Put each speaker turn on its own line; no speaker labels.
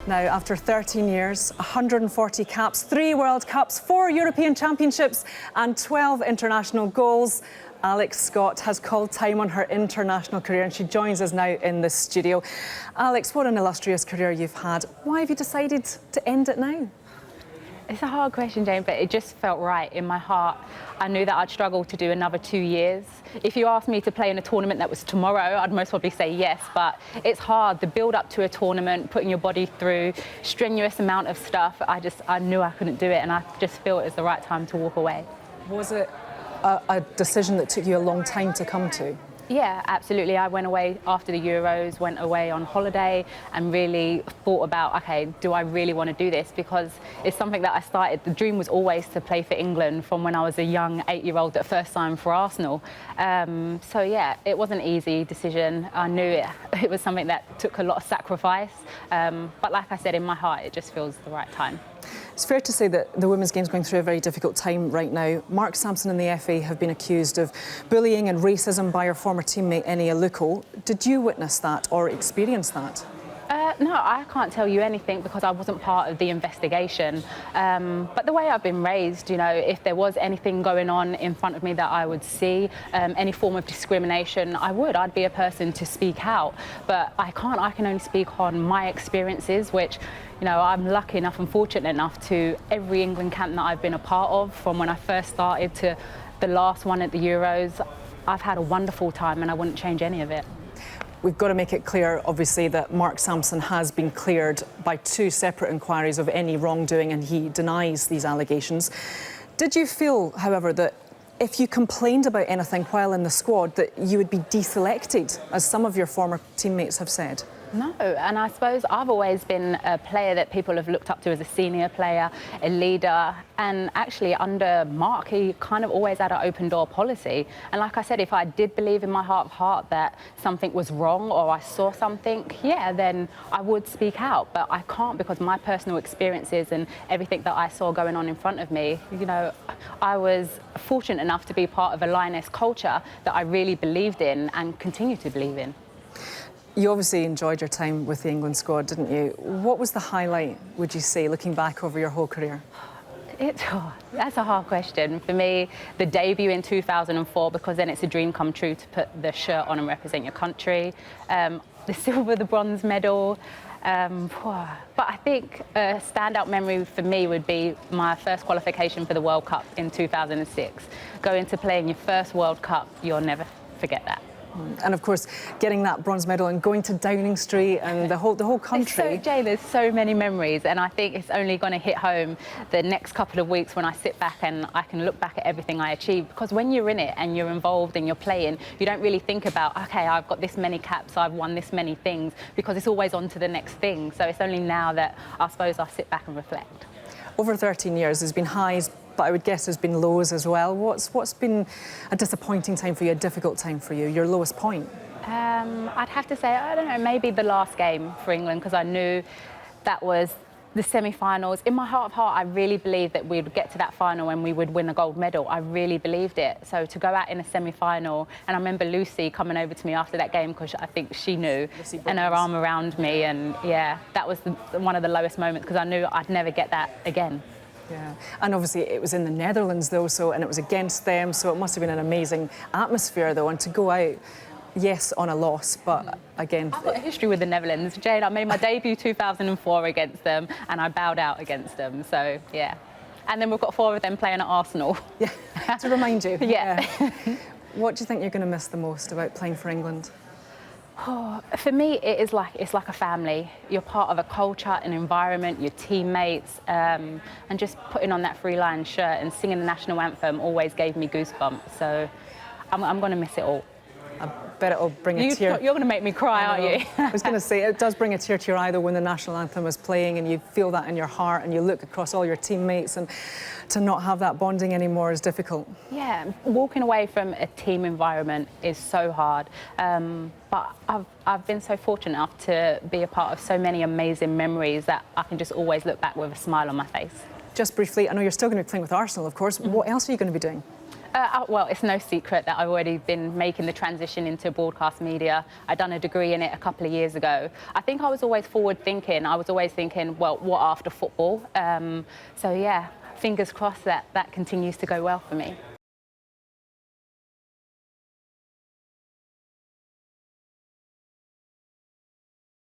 Now, after 13 years, 140 caps, 3 World Cups, 4 European Championships and 12 international goals, Alex Scott has called time on her international career and she joins us now in the studio. Alex, what an illustrious career you've had. Why have you decided to end it now?
It's a hard question, Jane, but it just felt right in my heart. I knew that I'd struggle to do another 2 years. If you asked me to play in a tournament that was tomorrow, I'd most probably say yes, but it's hard. The build up to a tournament, putting your body through strenuous amount of stuff, I knew I couldn't do it, and I just feel it was the right time to walk away.
Was it a decision that took you a long time to come to?
Yeah, absolutely. I went away after the Euros, went away on holiday and really thought about, okay, do I really want to do this? Because it's something that I started. The dream was always to play for England from when I was a young 8-year-old that first signed for Arsenal. So yeah, it was an easy decision. I knew it was something that took a lot of sacrifice. But like I said, in my heart, it just feels the right time.
It's fair to say that the women's game's going through a very difficult time right now. Mark Sampson and the FA have been accused of bullying and racism by her former teammate Eni Aluko. Did you witness that or experience that?
No, I can't tell you anything because I wasn't part of the investigation. But the way I've been raised, you know, if there was anything going on in front of me that I would see, any form of discrimination, I'd be a person to speak out. But I can't. I can only speak on my experiences, which, you know, I'm lucky enough and fortunate enough to every England camp that I've been a part of, from when I first started to the last one at the Euros. I've had a wonderful time and I wouldn't change any of it.
We've got to make it clear, obviously, that Mark Sampson has been cleared by 2 separate inquiries of any wrongdoing and he denies these allegations. Did you feel, however, that if you complained about anything while in the squad that you would be deselected, as some of your former teammates have said?
No, and I suppose I've always been a player that people have looked up to as a senior player, a leader, and actually under Mark, he kind of always had an open door policy. And like I said, if I did believe in my heart of heart that something was wrong or I saw something, yeah, then I would speak out. But I can't because my personal experiences and everything that I saw going on in front of me, you know, I was fortunate enough to be part of a Lioness culture that I really believed in and continue to believe in.
You obviously enjoyed your time with the England squad, didn't you? What was the highlight, would you say, looking back over your whole career? That's a hard question. For me, the debut in 2004, because then it's a dream come true to put the shirt on and represent your country. The silver, the bronze medal. But I think a standout memory for me would be my first qualification for the World Cup in 2006. Going to play in your first World Cup, you'll never forget that. And of course, getting that bronze medal and going to Downing Street and the whole country.
Jay, there's so many memories, and I think it's only going to hit home the next couple of weeks when I sit back and I can look back at everything I achieved. Because when you're in it and you're involved and you're playing, you don't really think about, okay, I've got this many caps, I've won this many things, because it's always on to the next thing. So it's only now that I suppose I sit back and reflect.
Over 13 years, there's been highs, but I would guess there's been lows as well. What's been a disappointing time for you, a difficult time for you, your lowest point?
I'd have to say, I don't know, maybe the last game for England, because I knew that was the semi-finals. In my heart of heart, I really believed that we would get to that final and we would win a gold medal. I really believed it. So to go out in a semi-final, and I remember Lucy coming over to me after that game because I think she knew, and her arm around me, and yeah, that was one of the lowest moments because I knew I'd never get that again.
Yeah, and obviously it was in the Netherlands though, and it was against them, so it must have been an amazing atmosphere though, and to go out, yes, on a loss, but again...
I've got a history with the Netherlands, Jane. I made my debut 2004 against them, and I bowed out against them, so yeah. And then we've got 4 of them playing at Arsenal.
Yeah, to remind you.
Yeah.
What do you think you're going to miss the most about playing for England?
Oh, for me, it's like a family. You're part of a culture, an environment, your teammates, and just putting on that Three Lions shirt and singing the national anthem always gave me goosebumps. So I'm going to miss it all.
I bet it'll bring a tear.
You're going to make me cry, aren't you?
I was going to say, it does bring a tear to your eye though when the national anthem is playing and you feel that in your heart and you look across all your teammates, and to not have that bonding anymore is difficult.
Yeah, walking away from a team environment is so hard. But I've been so fortunate enough to be a part of so many amazing memories that I can just always look back with a smile on my face.
Just briefly, I know you're still going to be playing with Arsenal, of course. What else are you going to be doing?
Well, it's no secret that I've already been making the transition into broadcast media. I'd done a degree in it a couple of years ago. I think I was always forward thinking. I was always thinking, well, what after football? So yeah, fingers crossed that that continues to go well for me.